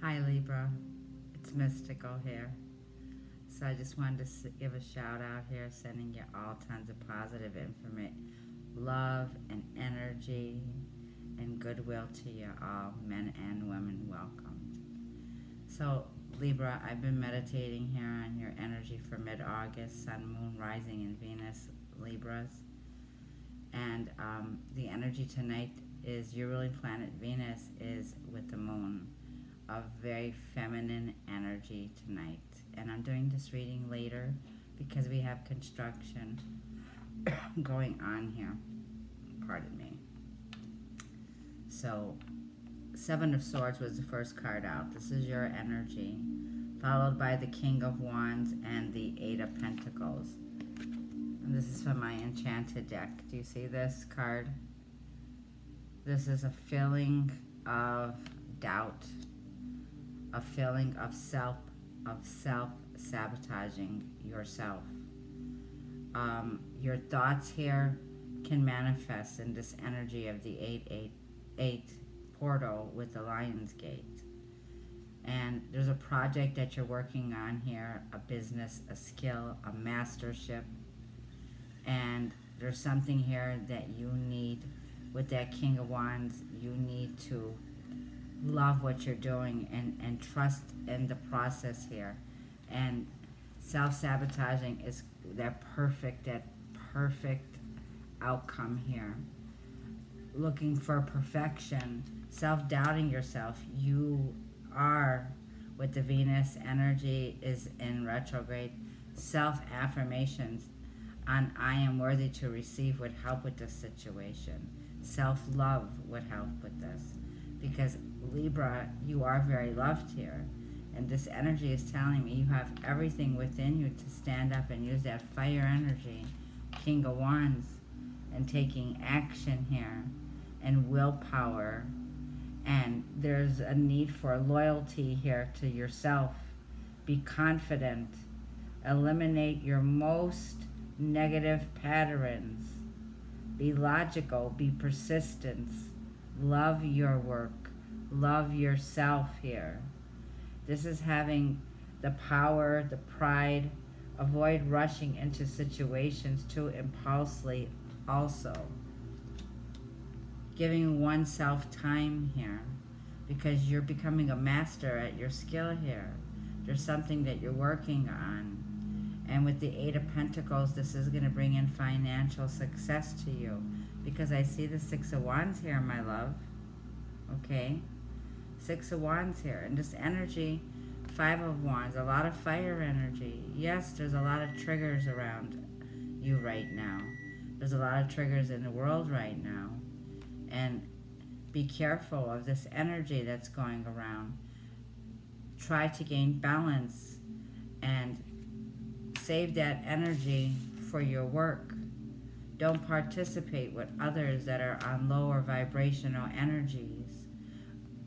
Hi Libra, it's Mystical here. So I just wanted to give a shout out here, sending you all tons of positive information, love and energy and goodwill to you all, men and women, welcomed. So Libra, I've been meditating here on your energy for mid-August, Sun, Moon, Rising, and Venus, Libras. And the energy tonight is your ruling planet Venus is with the moon, a very feminine energy tonight. And I'm doing this reading later because we have construction going on here. Pardon me. So, Seven of Swords was the first card out. This is your energy, followed by the King of Wands and the Eight of Pentacles. And this is from my Enchanted deck. Do you see this card? This is a feeling of doubt, a feeling of self-sabotaging yourself. Your thoughts here can manifest in this energy of the 888 portal with the Lion's Gate. And there's a project that you're working on here, a business, a skill, a mastership. And there's something here that you need with that King of Wands. You need to love what you're doing and trust in the process here. And self-sabotaging is that perfect outcome here. Looking for perfection, self-doubting yourself. You are, with the Venus energy is in retrograde, self-affirmations on I am worthy to receive would help with this situation. Self-love would help with this. Because Libra, you are very loved here. And this energy is telling me you have everything within you to stand up and use that fire energy, King of Wands, and taking action here, and willpower. And there's a need for loyalty here to yourself. Be confident. Eliminate your most negative patterns. Be logical. Be persistent. Love your work. Love yourself here. This is having the power, the pride. Avoid rushing into situations too impulsively also. Giving oneself time here, because you're becoming a master at your skill here. There's something that you're working on. And with the Eight of Pentacles, this is going to bring in financial success to you. Because I see the Six of Wands here, my love. Okay? Six of Wands here. And this energy, Five of Wands, a lot of fire energy. Yes, there's a lot of triggers around you right now. There's a lot of triggers in the world right now. And be careful of this energy that's going around. Try to gain balance and save that energy for your work. Don't participate with others that are on lower vibrational energies.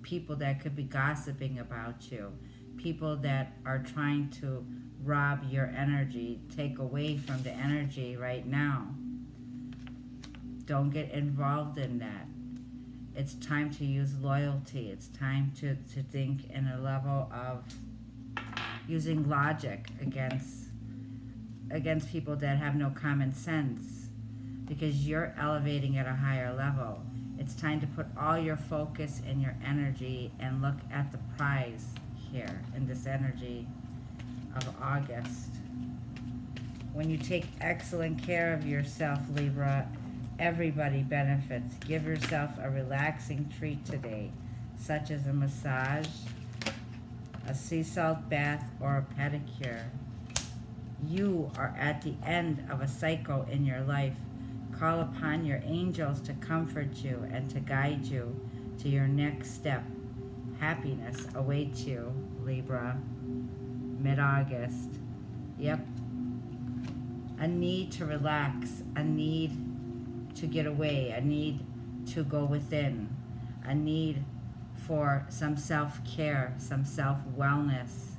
People that could be gossiping about you. People that are trying to rob your energy, take away from the energy right now. Don't get involved in that. It's time to use loyalty. It's time to think in a level of using logic against people that have no common sense, because you're elevating at a higher level. It's time to put all your focus and your energy and look at the prize here in this energy of August. When you take excellent care of yourself, Libra, everybody benefits. Give yourself a relaxing treat today, such as a massage, a sea salt bath, or a pedicure. You are at the end of a cycle in your life. Call upon your angels to comfort you and to guide you to your next step. Happiness awaits you, Libra. Mid-August. Yep. A need to relax, a need to get away, a need to go within, a need for some self-care, some self-wellness,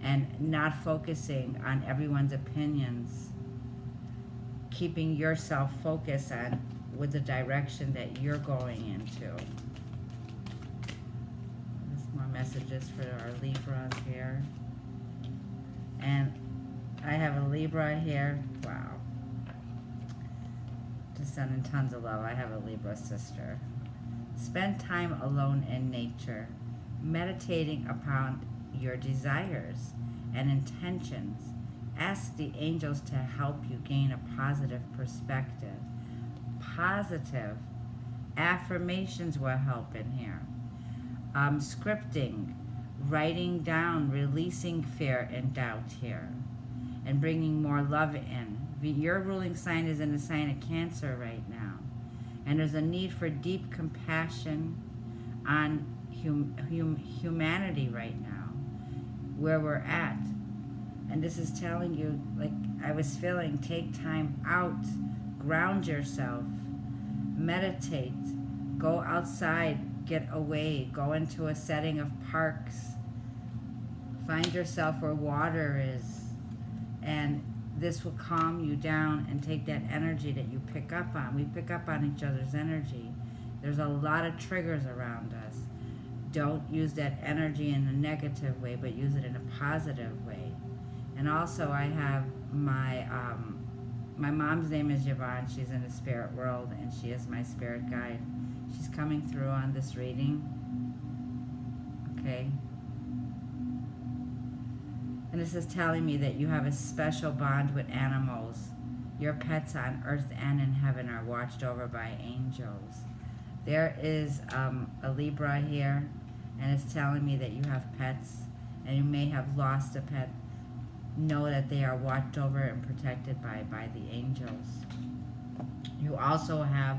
and not focusing on everyone's opinions. Keeping yourself focused on with the direction that you're going into. This more messages for our Libras here. And I have a Libra here. Wow. Just sending tons of love. I have a Libra sister. Spend time alone in nature, meditating upon your desires and intentions. Ask the angels to help you gain a positive perspective. Positive affirmations will help in here. Scripting, writing down, releasing fear and doubt here, and bringing more love in. Your ruling sign is in the sign of Cancer right now, and there's a need for deep compassion on humanity right now, where we're at. And this is telling you, like I was feeling, take time out, ground yourself, meditate, go outside, get away, go into a setting of parks, find yourself where water is, and this will calm you down and take that energy that you pick up on. We pick up on each other's energy. There's a lot of triggers around us. Don't use that energy in a negative way, but use it in a positive way. And also I have my mom's name is Yvonne. She's in the spirit world, and she is my spirit guide. She's coming through on this reading. Okay. And this is telling me that you have a special bond with animals. Your pets on earth and in heaven are watched over by angels. There is a Libra here, and it's telling me that you have pets, and you may have lost a pet. Know that they are watched over and protected by the angels. You also have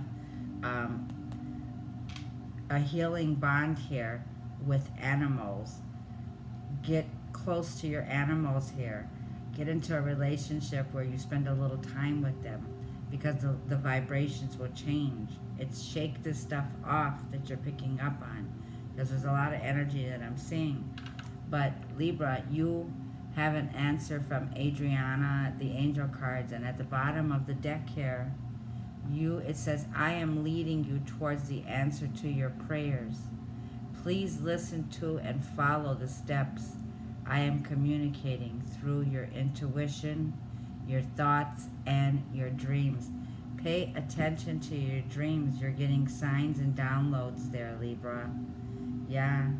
a healing bond here with animals. Get close to your animals here. Get into a relationship where you spend a little time with them, because the vibrations will change. It's shake this stuff off that you're picking up on, because there's a lot of energy that I'm seeing. But Libra, you have an answer from Adriana, the angel cards, and at the bottom of the deck here, it says, I am leading you towards the answer to your prayers. Please listen to and follow the steps I am communicating through your intuition, your thoughts, and your dreams. Pay attention to your dreams. You're getting signs and downloads there, Libra. Yeah.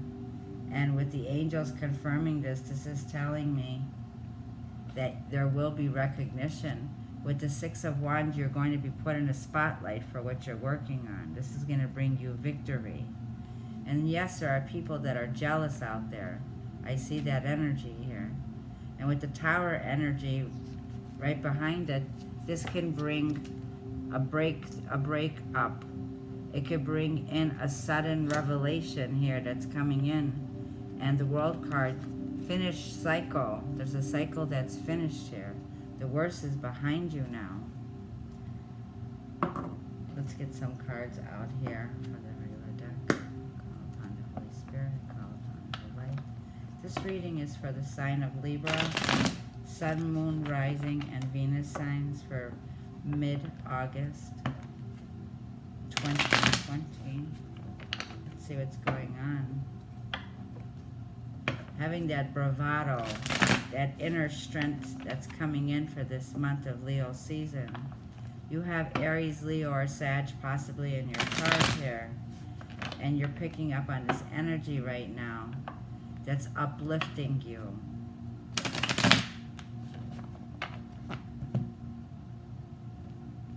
And with the angels confirming this is telling me that there will be recognition. With the Six of Wands, you're going to be put in a spotlight for what you're working on. This is going to bring you victory. And yes, there are people that are jealous out there. I see that energy here. And with the Tower energy right behind it, this can bring a break up. It could bring in a sudden revelation here that's coming in. And the World card, finished cycle. There's a cycle that's finished here. The worst is behind you now. Let's get some cards out here for the regular deck. Call upon the Holy Spirit, call upon the light. This reading is for the sign of Libra, Sun, Moon, Rising, and Venus signs for mid-August 2020. Let's see what's going on. Having that bravado, that inner strength that's coming in for this month of Leo season. You have Aries, Leo, or Sag possibly in your chart here. And you're picking up on this energy right now that's uplifting you.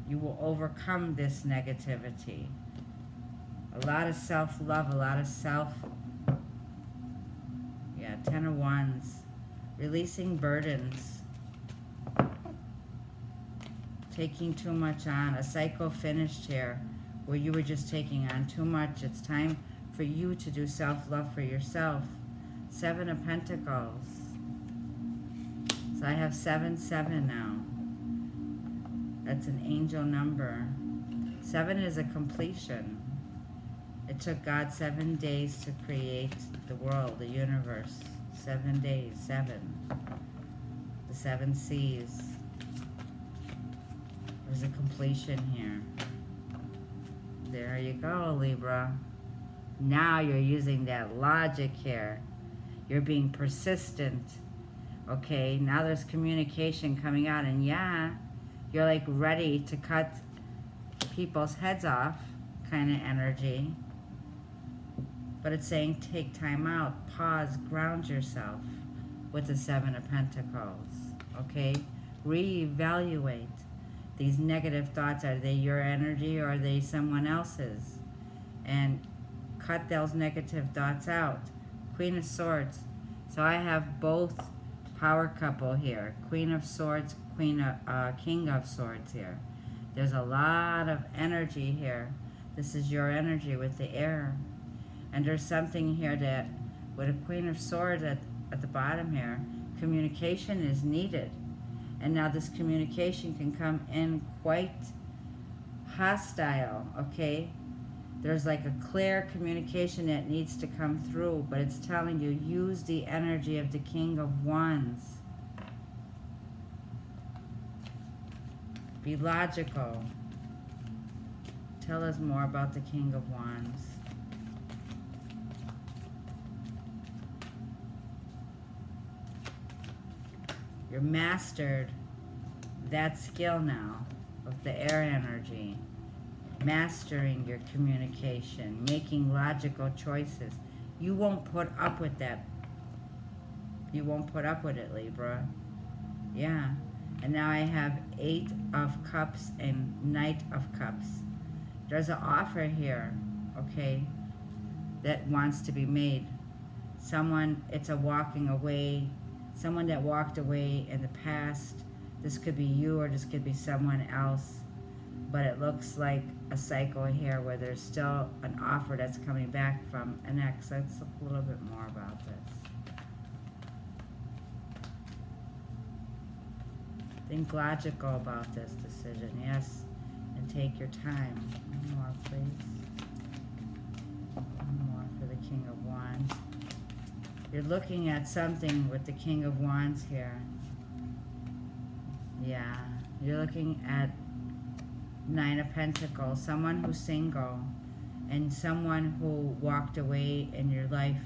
You will overcome this negativity. A lot of self-love, a lot of Ten of Wands. Releasing burdens. Taking too much on. A cycle finished here where you were just taking on too much. It's time for you to do self-love for yourself. Seven of Pentacles. So I have 7-7 now. That's an angel number. 7 is a completion. It took God 7 days to create the world, the universe. 7 days, 7. The 7 seas. There's a completion here. There you go, Libra. Now you're using that logic here. You're being persistent. Okay, now there's communication coming out, and yeah, you're like ready to cut people's heads off kind of energy. But it's saying take time out, pause, ground yourself with the Seven of Pentacles. Okay, reevaluate. These negative thoughts, are they your energy or are they someone else's? And cut those negative thoughts out. Queen of Swords. So I have both power couple here. Queen of Swords, King of Swords here. There's a lot of energy here. This is your energy with the air. And there's something here that, with a Queen of Swords at the bottom here, communication is needed. And now this communication can come in quite hostile, okay? There's like a clear communication that needs to come through, but it's telling you, use the energy of the King of Wands. Be logical. Tell us more about the King of Wands. You're mastered that skill now of the air energy. Mastering your communication, making logical choices. You won't put up with that. You won't put up with it, Libra. Yeah. And now I have 8 of Cups and Knight of Cups. There's an offer here, okay, that wants to be made. Someone, it's a walking away. Someone that walked away in the past. This could be you or this could be someone else. But it looks like a cycle here where there's still an offer that's coming back from an ex. Let's look a little bit more about this. Think logical about this decision, yes, and take your time. One more, please. One more for the King of Wands. You're looking at something with the King of Wands here. Yeah, you're looking at 9 of Pentacles, someone who's single and someone who walked away in your life,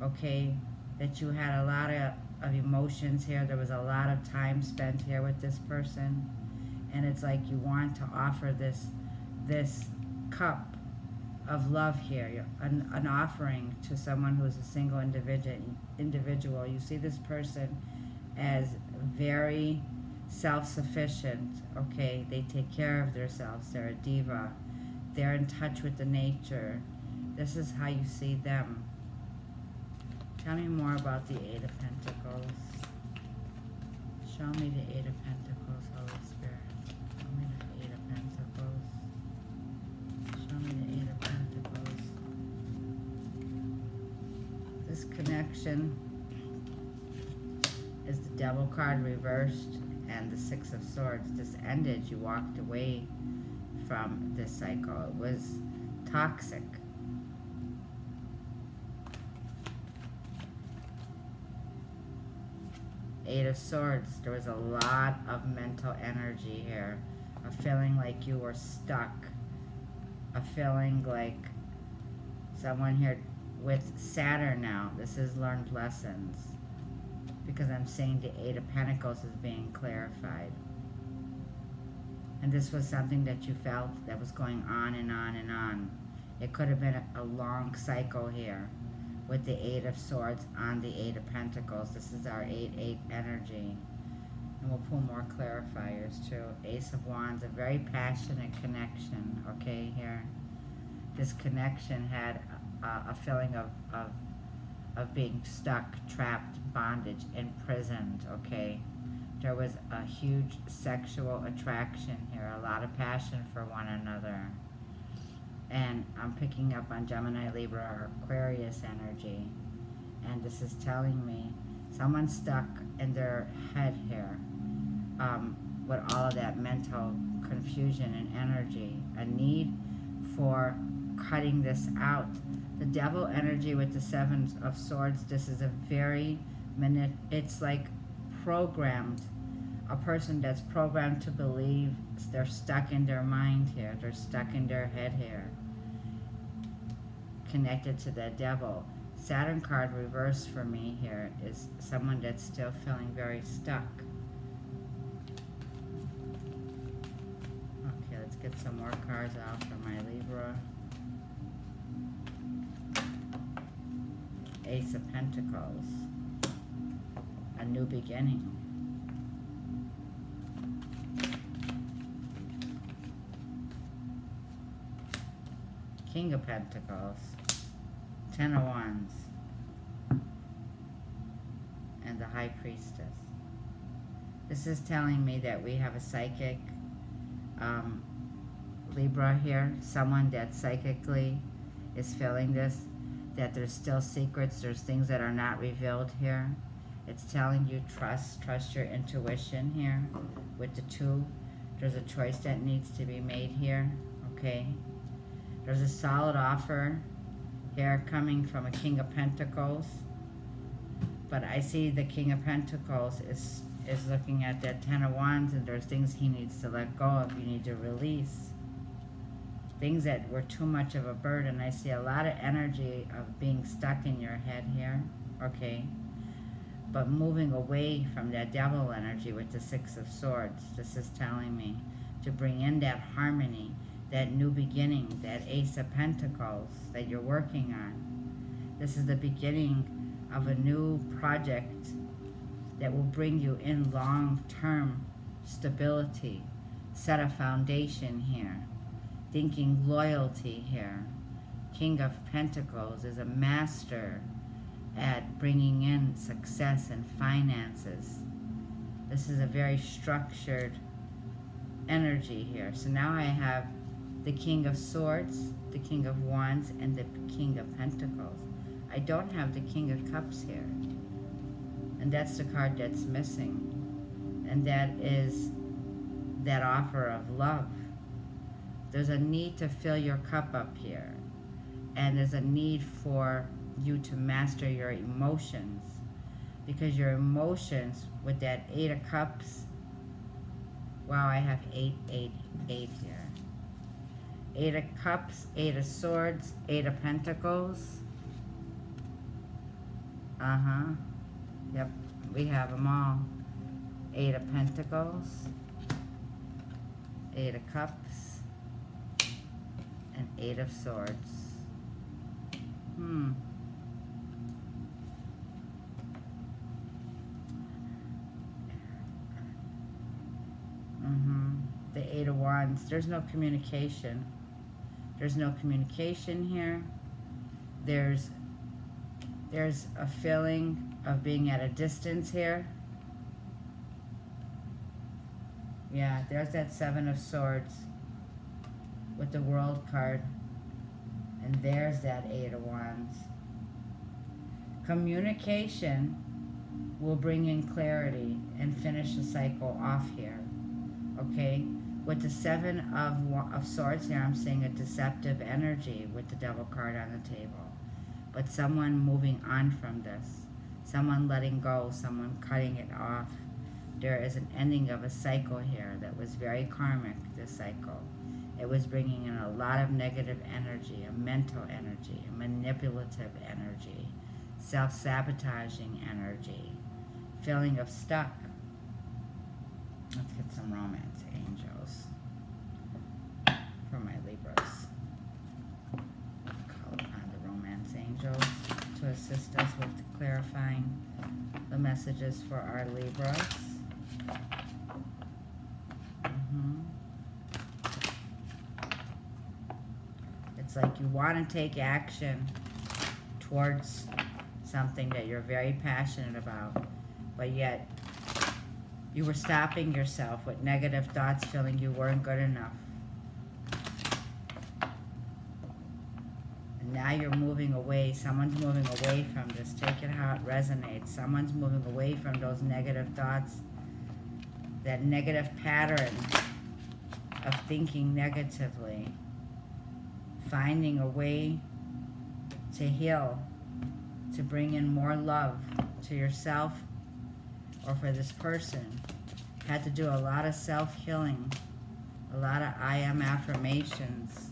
okay, that you had a lot of emotions here. There was a lot of time spent here with this person, and it's like you want to offer this cup of love here, an offering to someone who's a single individual. You see this person as very self-sufficient, okay? They take care of themselves. They're a diva. They're in touch with the nature. This is how you see them. Tell me more about the 8 of Pentacles. Show me the 8 of Pentacles, Holy Spirit. Show me the 8 of Pentacles. Show me the 8 of Pentacles. This connection is the Devil card reversed and the 6 of Swords. This ended. You walked away from this cycle. It was toxic. Eight of Swords. There was a lot of mental energy here. A feeling like you were stuck. A feeling like someone here with Saturn now. This is learned lessons. Because I'm seeing the 8 of Pentacles is being clarified. And this was something that you felt that was going on and on and on. It could have been a long cycle here with the 8 of Swords on the 8 of Pentacles. This is our 8-8 energy. And we'll pull more clarifiers too. Ace of Wands, a very passionate connection, okay, here. This connection had a feeling of being stuck, trapped, bondage, imprisoned, okay? There was a huge sexual attraction here, a lot of passion for one another. And I'm picking up on Gemini, Libra, or Aquarius energy. And this is telling me someone's stuck in their head here with all of that mental confusion and energy. A need for cutting this out. The Devil energy with the 7 of Swords, this is a very, it's like programmed. A person that's programmed to believe they're stuck in their mind here. They're stuck in their head here. connected to that devil. Saturn card reversed for me here is someone that's still feeling very stuck. Okay, let's get some more cards out for my Libra. Ace of Pentacles. A new beginning. King of Pentacles. Ten of Wands. And the High Priestess. This is telling me that we have a psychic Libra here. Someone that psychically is feeling this. That there's still secrets. There's things that are not revealed here. It's telling you trust your intuition here with the 2. There's a choice that needs to be made here, okay? There's a solid offer here coming from a King of Pentacles. But I see the King of Pentacles is looking at that 10 of Wands, and there's things he needs to let go of, you need to release. Things that were too much of a burden. I see a lot of energy of being stuck in your head here, okay? But moving away from that devil energy with the 6 of Swords. This is telling me to bring in that harmony, that new beginning, that Ace of Pentacles that you're working on. This is the beginning of a new project that will bring you in long-term stability. Set a foundation here. Thinking loyalty here. King of Pentacles is a master at bringing in success and finances. This is a very structured energy here. So now I have the King of Swords, the King of Wands, and the King of Pentacles. I don't have the King of Cups here. And that's the card that's missing. And that is that offer of love. There's a need to fill your cup up here. And there's a need for you to master your emotions. Because your emotions, with that 8 of Cups, wow, I have 8 here. 8 of Cups, 8 of Swords, 8 of Pentacles. Yep, we have them all. 8 of Pentacles, 8 of Cups, and 8 of Swords. The 8 of Wands. There's no communication. There's no communication here. There's a feeling of being at a distance here. Yeah, there's that 7 of Swords with the World card. And there's that 8 of Wands. Communication will bring in clarity and finish the cycle off here. Okay? With the 7 of Swords here, I'm seeing a deceptive energy with the Devil card on the table. But someone moving on from this. Someone letting go. Someone cutting it off. There is an ending of a cycle here that was very karmic, this cycle. It was bringing in a lot of negative energy, a mental energy, a manipulative energy, self-sabotaging energy, feeling of stuck. Let's get some romance angels for my Libras. Call upon the romance angels to assist us with clarifying the messages for our Libras. It's like you want to take action towards something that you're very passionate about, but yet you were stopping yourself with negative thoughts, feeling you weren't good enough. And now you're moving away. Someone's moving away from this. Take it how it resonates. Someone's moving away from those negative thoughts, that negative pattern of thinking negatively. Finding a way to heal, to bring in more love to yourself or for this person. Had to do a lot of self-healing, a lot of I am affirmations.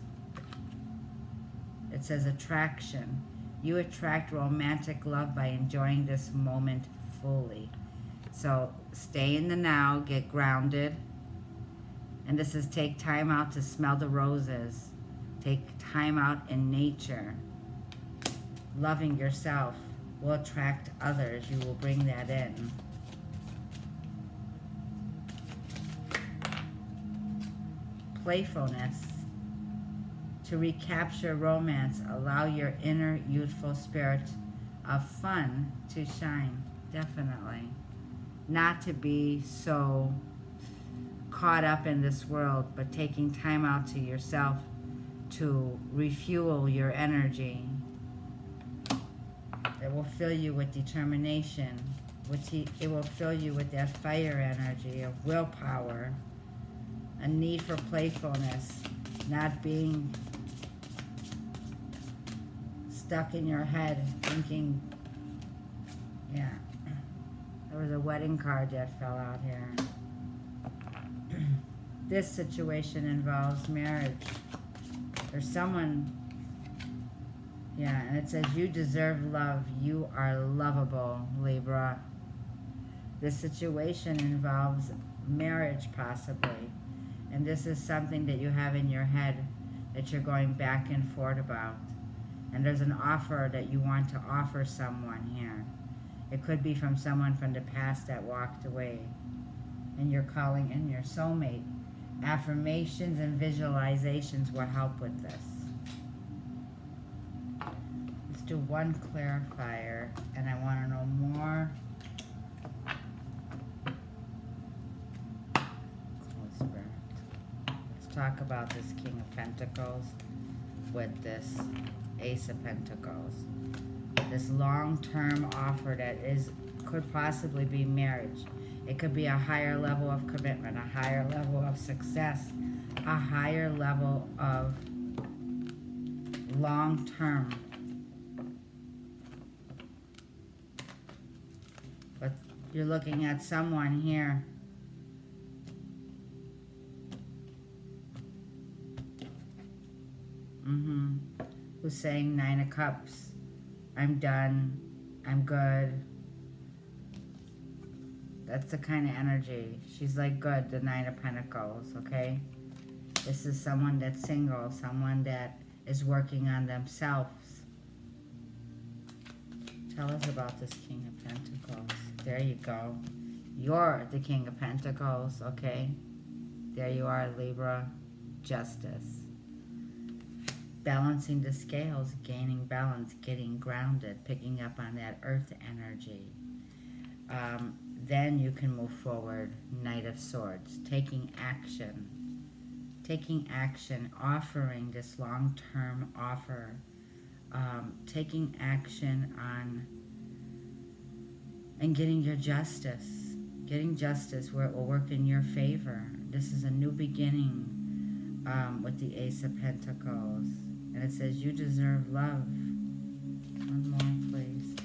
It says attraction. You attract romantic love by enjoying this moment fully. So stay in the now, get grounded. And this is take time out to smell the roses. Take time out in nature. Loving yourself will attract others. You will bring that in. Playfulness. To recapture romance, allow your inner youthful spirit of fun to shine. Definitely. Not to be so caught up in this world, but taking time out to yourself to refuel your energy. It will fill you with determination. It will fill you with that fire energy of willpower, a need for playfulness, not being stuck in your head thinking, yeah. There was a wedding card that fell out here. This situation involves marriage. There's someone, yeah, and it says you deserve love. You are lovable, Libra. This situation involves marriage, possibly. And this is something that you have in your head that you're going back and forth about. And there's an offer that you want to offer someone here. It could be from someone from the past that walked away. And you're calling in your soulmate. Affirmations and visualizations will help with this. Let's do one clarifier, and I want to know more. Holy Spirit. Let's talk about this King of Pentacles with this Ace of Pentacles. This long-term offer that could possibly be marriage. It could be a higher level of commitment, a higher level of success, a higher level of long-term. But you're looking at someone here who's saying 9 of Cups. I'm done. I'm good. That's the kind of energy. She's like, good, the 9 of Pentacles, okay? This is someone that's single, someone that is working on themselves. Tell us about this King of Pentacles. There you go. You're the King of Pentacles, okay? There you are, Libra. Justice. Balancing the scales, gaining balance, getting grounded, picking up on that earth energy. Then you can move forward. Knight of Swords. Taking action. Taking action. Offering this long-term offer. Taking action on and getting your justice. Getting justice where it will work in your favor. This is a new beginning with the Ace of Pentacles. And it says you deserve love. One more, please.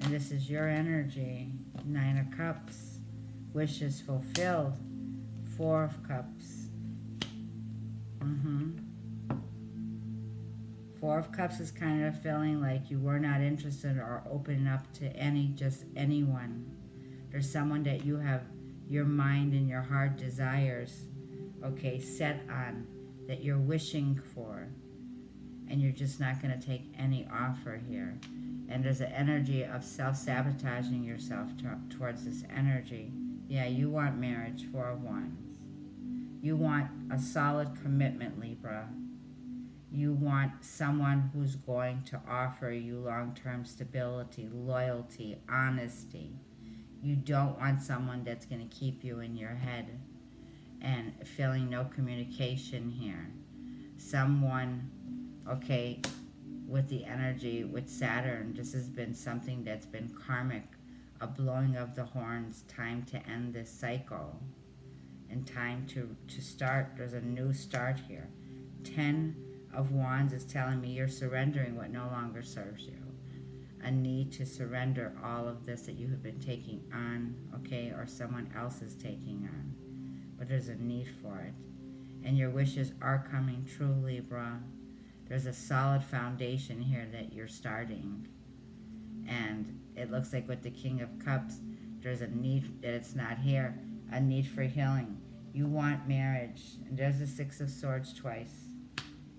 And this is your energy. 9 of Cups. Wishes fulfilled. 4 of Cups. 4 of Cups is kind of feeling like you were not interested or open up to just anyone. There's someone that you have your mind and your heart desires, okay, set on, that you're wishing for. And you're just not going to take any offer here. And there's an energy of self-sabotaging yourself towards this energy. Yeah, you want marriage, 4 of Wands. You want a solid commitment, Libra. You want someone who's going to offer you long-term stability, loyalty, honesty. You don't want someone that's going to keep you in your head and feeling no communication here. Someone, okay, with the energy with Saturn, this has been something that's been karmic, a blowing of the horns, time to end this cycle, and time to start. There's a new start here. 10 of Wands is telling me you're surrendering what no longer serves you. A need to surrender all of this that you have been taking on, okay, or someone else is taking on. But there's a need for it. And your wishes are coming true, Libra. There's a solid foundation here that you're starting. And it looks like with the King of Cups, there's a need that it's not here, a need for healing. You want marriage. And there's the Six of Swords twice.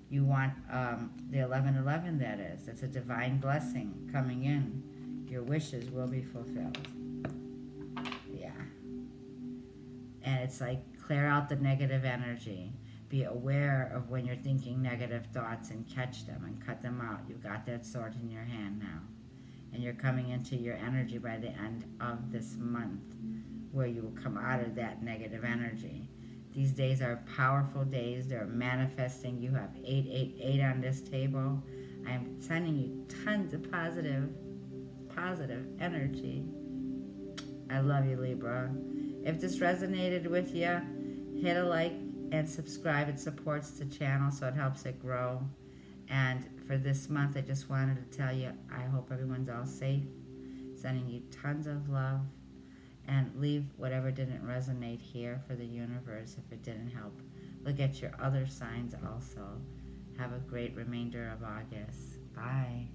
You want the 1111, that is. It's a divine blessing coming in. Your wishes will be fulfilled. Yeah. And it's like clear out the negative energy. Be aware of when you're thinking negative thoughts and catch them and cut them out. You've got that sword in your hand now. And you're coming into your energy by the end of this month, where you will come out of that negative energy. These days are powerful days. They're manifesting. You have 888 on this table. I'm sending you tons of positive energy. I love you, Libra. If this resonated with you, hit a like and subscribe. It supports the channel, so it helps it grow. And for this month, I just wanted to tell you, I hope everyone's all safe. Sending you tons of love. And leave whatever didn't resonate here for the universe if it didn't help. Look at your other signs also. Have a great remainder of August. Bye.